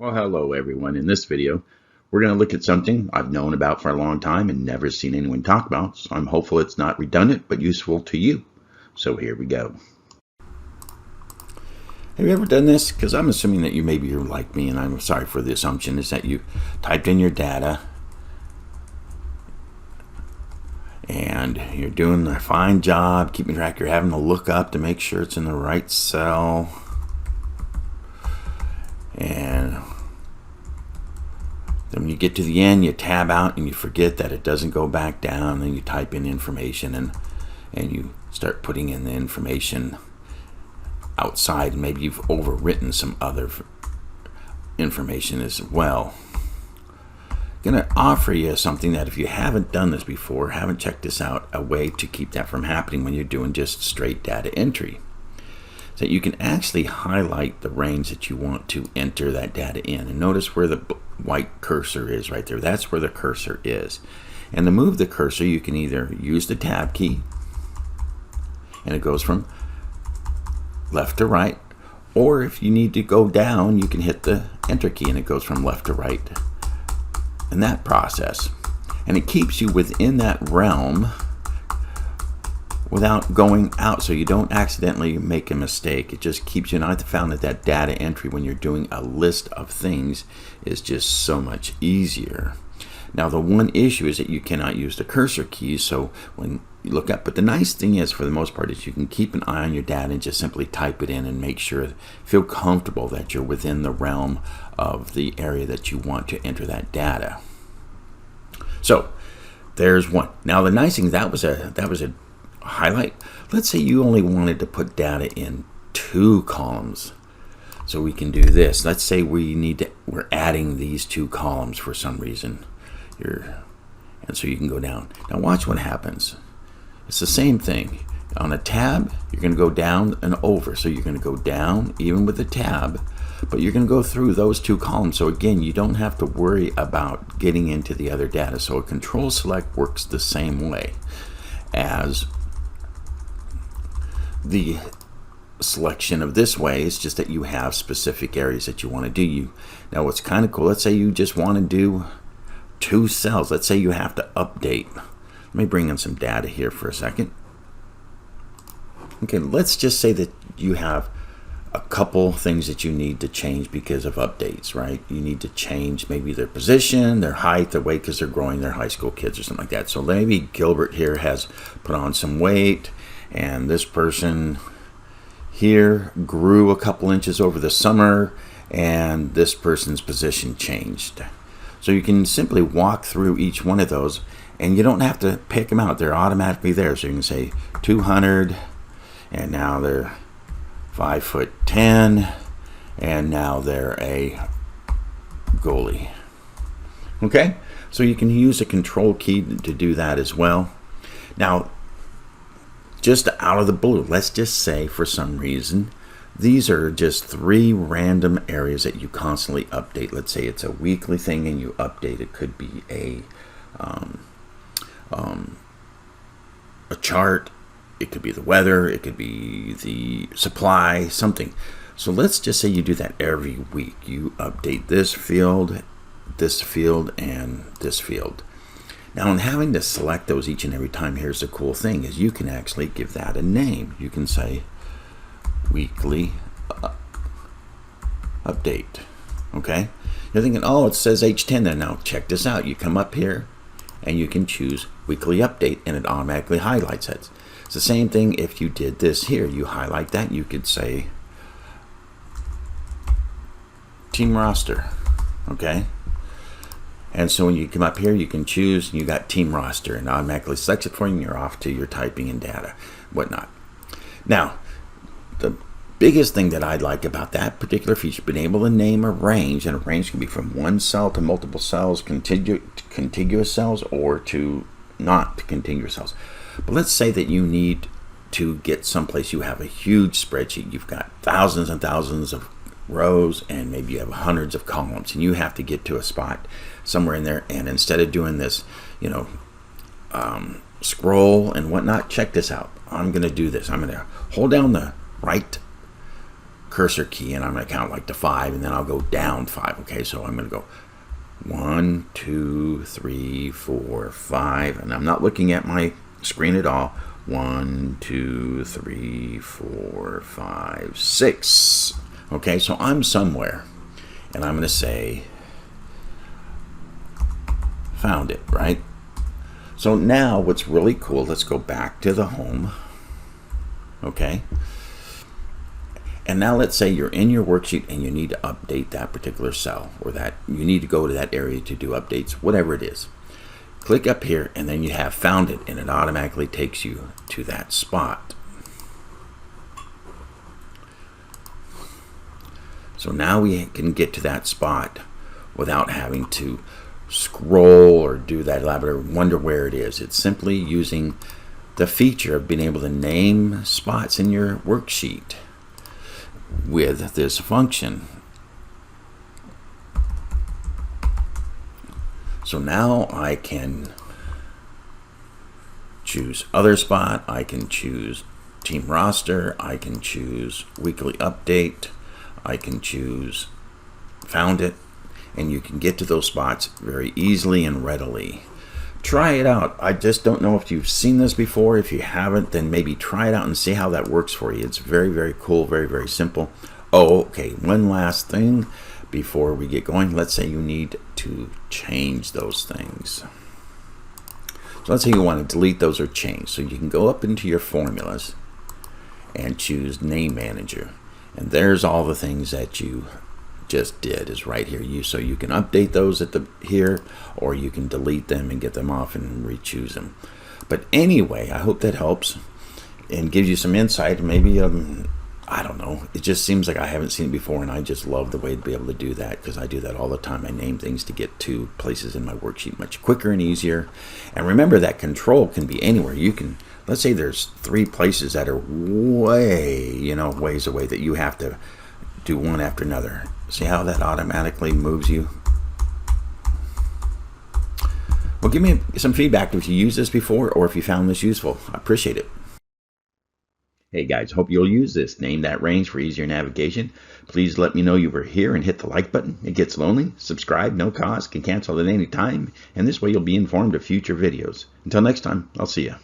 Well, hello everyone. In this video, we're going to look at something I've known about for a long time and never seen anyone talk about. So I'm hopeful it's not redundant, but useful to you. So here we go. Have you ever done this? Because I'm assuming that you're like me, and I'm sorry for the assumption, is that you typed in your data and you're doing a fine job keeping track. You're having to look up to make sure it's in the right cell. And then when you get to the end, you tab out and you forget that it doesn't go back down, and you type in information and you start putting in the information outside, and maybe you've overwritten some other information as well. I'm going to offer you something that if you haven't done this before, haven't checked this out, a way to keep that from happening when you're doing just straight data entry. So that you can actually highlight the range that you want to enter that data in. And notice where the white cursor is right there. That's where the cursor is. And to move the cursor, you can either use the tab key, and it goes from left to right, or if you need to go down, you can hit the enter key and it goes from left to right in that process. And it keeps you within that realm without going out, so you don't accidentally make a mistake. It just keeps you. And I've found that data entry when you're doing a list of things is just so much easier. Now the one issue is that you cannot use the cursor keys, so when you look up, but the nice thing is, for the most part, is you can keep an eye on your data and just simply type it in and make sure, feel comfortable that you're within the realm of the area that you want to enter that data. So there's one. Now the nice thing, that was a highlight. Let's say you only wanted to put data in 2 columns. So we can do this. Let's say we're adding these 2 columns for some reason. And so you can go down. Now watch what happens. It's the same thing. On a tab, you're going to go down and over. So you're going to go down even with the tab, but you're going to go through those 2 columns. So again, you don't have to worry about getting into the other data. So a control select works the same way as the selection of this way. Is just that you have specific areas that you want to do. Now what's kind of cool, let's say you just want to do 2 cells. Let's say you have to update. Let me bring in some data here for a second. Okay, let's just say that you have a couple things that you need to change because of updates, right? You need to change maybe their position, their height, their weight, because they're growing, they're high school kids or something like that. So maybe Gilbert here has put on some weight, and this person here grew a couple inches over the summer, and this person's position changed. So you can simply walk through each one of those, and you don't have to pick them out. They're automatically there. So you can say 200, and now they're 5'10", and now they're a goalie. Okay, so you can use a control key to do that as well. Now, just out of the blue, let's just say for some reason, these are just 3 random areas that you constantly update. Let's say it's a weekly thing and you update. It could be a chart. It could be the weather. It could be the supply, something. So let's just say you do that every week. You update this field, and this field. Now, in having to select those each and every time, here's the cool thing, is you can actually give that a name. You can say weekly update. Okay? You're thinking, oh, it says H10 there. Now, check this out. You come up here, and you can choose weekly update, and it automatically highlights it. It's the same thing if you did this here. You highlight that, you could say team roster. Okay? And so when you come up here, you can choose, and you got team roster, and automatically selects it for you, and you're off to your typing and data, whatnot. Now, the biggest thing that I like about that particular feature, being able to name a range, and a range can be from 1 cell to multiple cells, contiguous cells, or to not contiguous cells. But let's say that you need to get someplace, you have a huge spreadsheet, you've got thousands and thousands of rows, and maybe you have hundreds of columns, and you have to get to a spot somewhere in there, and instead of doing this, scroll and whatnot, check this out. I'm going to do this. I'm going to hold down the right cursor key, and I'm going to count like to 5, and then I'll go down 5. Okay, so I'm going to go 1, 2, 3, 4, 5, and I'm not looking at my screen at all. 1, 2, 3, 4, 5, 6. Okay, so I'm somewhere, and I'm going to say found it, right? So now what's really cool, let's go back to the home. Okay, and now let's say you're in your worksheet and you need to update that particular cell, or that you need to go to that area to do updates, whatever it is. Click up here, and then you have found it, and it automatically takes you to that spot. So now we can get to that spot without having to scroll or do that elaborate wonder where it is. It's simply using the feature of being able to name spots in your worksheet with this function. So now I can choose other spot, I can choose team roster, I can choose weekly update, I can choose found it, and you can get to those spots very easily and readily. Try it out. I just don't know if you've seen this before. If you haven't, then maybe try it out and see how that works for you. It's very, very cool, very, very simple. Oh, okay, one last thing before we get going. Let's say you need to change those things. So let's say you want to delete those or change. So you can go up into your formulas and choose name manager. And there's all the things that you just did is right here. So you can update those at the here, or you can delete them and get them off and re-choose them. But anyway, I hope that helps and gives you some insight. Maybe I don't know, it just seems like I haven't seen it before, and I just love the way to be able to do that, because I do that all the time. I name things to get to places in my worksheet much quicker and easier. And remember that control can be anywhere. You can, let's say there's 3 places that are way, ways away that you have to do one after another. See how that automatically moves you? Well, give me some feedback if you used this before or if you found this useful. I appreciate it. Hey guys, hope you'll use this. Name that range for easier navigation. Please let me know you were here and hit the like button. It gets lonely. Subscribe, no cost, can cancel at any time, and this way you'll be informed of future videos. Until next time, I'll see you.